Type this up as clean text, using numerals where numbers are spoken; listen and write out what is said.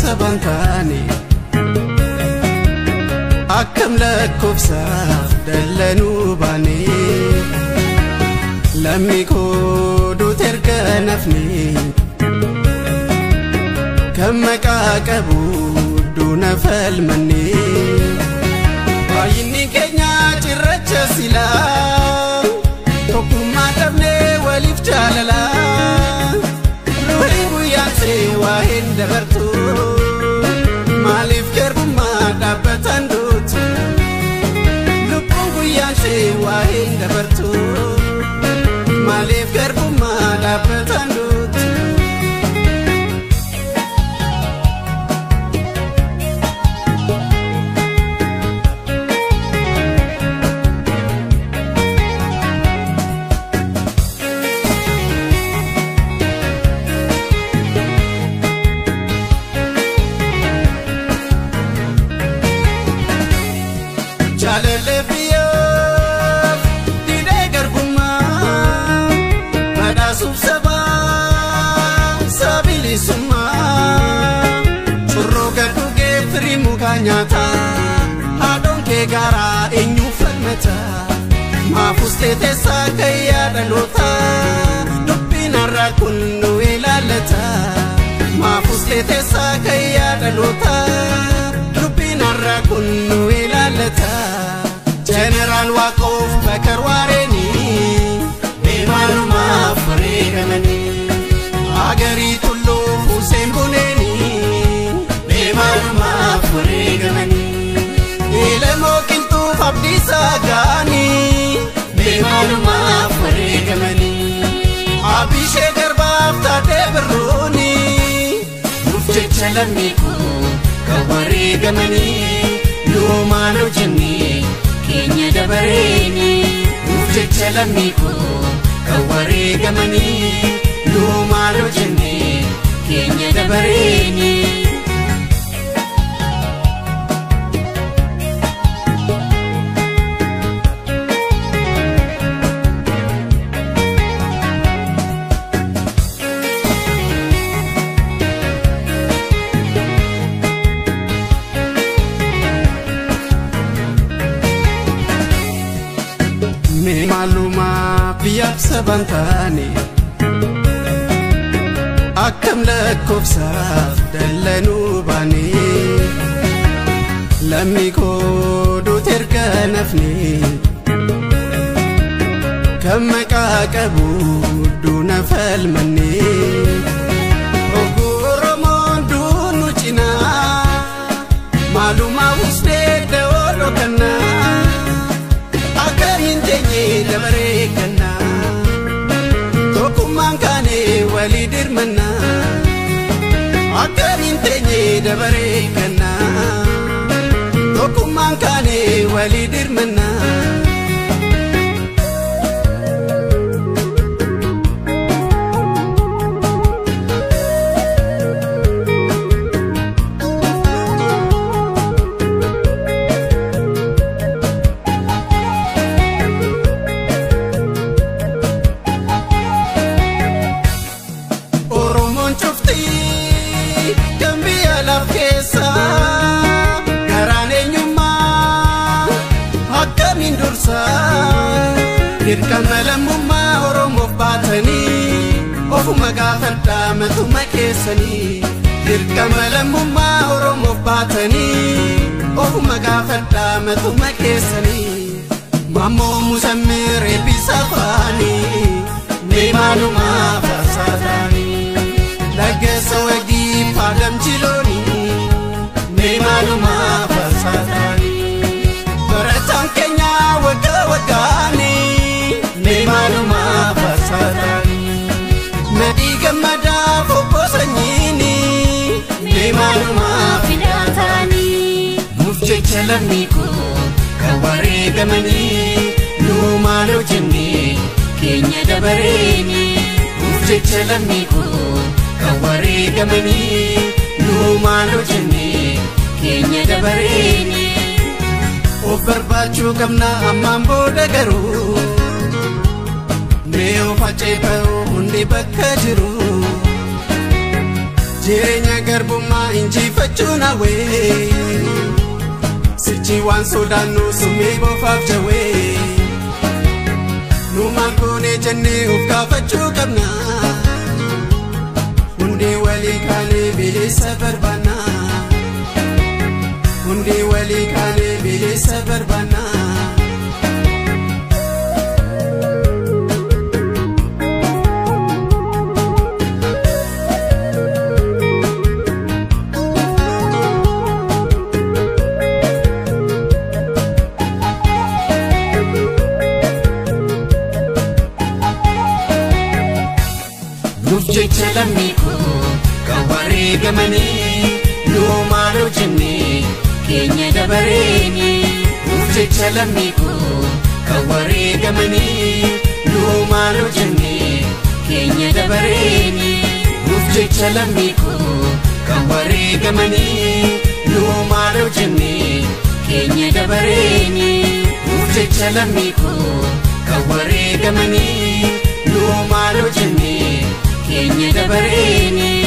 sabantani akkam lakkofsa dallanu bani lammi kodu terga nafni kama qabu duna falmani ayini kenya cirracha sila tokuma tabne walif jalala ruhi buyanse wahin dabartu malif kerbuma dabatan dut lupu buyanse wahin dabartu malif kerbuma dabatan dut Jalele biyo di degar guma pada subsaba sabili suma churroga duge primu kanyata adon ke gara enyu falmata mafuste tesa kaya dalota dubina rakunu ilalata mafuste tesa kaya dalota dubina rakunu ilalata General Waqof Bakar Wareni Bimaluma Farigamani Agari Tullu Hussein Buneni Bimaluma Farigamani Ilmo Kintu Fabdi Sagani Bimaluma Farigamani Abishe Garbaf Tade Beruni Mufjek Chalamiku Kawarigamani Lumano Jini Kenya dabareni ufje chalamiku kawarigamani lumalo jenne Kenya dabareni maluma biyab sabantani akkam lakkofsa dallanu bani lammi kodu terga nafni kama qabu duna falmani oguromon dunu china maluma usde dawlo kana dabarekana tokuman kane walidir manna akarin tenye dabarekana tokuman kane walidir manna Dirqamalamumma Oromoof baatanii ofuma gaafadha matuma keessanii dirqamalamumma Oromoof baatanii ofuma gaafadha matuma keessanii Mammoo Musammir eebbisa afaanii meemaaluma farsaataanii laggeessa wagii faagam jiloonii meemaaluma farsaataanii barataan keenya wagga waggaanii Maluma fasarani Nadi gamada foposanyini Maluma fidatani Mufje chalamiku Kawarigamani Lumalo jini Kenya dabareni Mufje chalamiku Kawarigamani Lumalo jini Kenya dabareni Obarbachu kamna amambo dagaru Neo facepa undi bakka jiru jireenya garbummaa injifachuun hawwee sichi waan sodaannu summii bofaaf jawwee nu maal goone jennee of gaafachuu qabna hundee walii kaanee bilisa barbaanna hundee walii kaanee bilisa barbaanna Jecha lammiku kan wareegamanii nu maaloo jennee keenya dabareeni. Jecha lammiku kan wareegamanii nu maaloo jennee keenya dabareeni. Jecha lammiku kan wareegamanii nu maaloo jennee keenya dabareeni. Jecha lammiku kan wareegamanii nu maaloo jennee keenya dabareeni.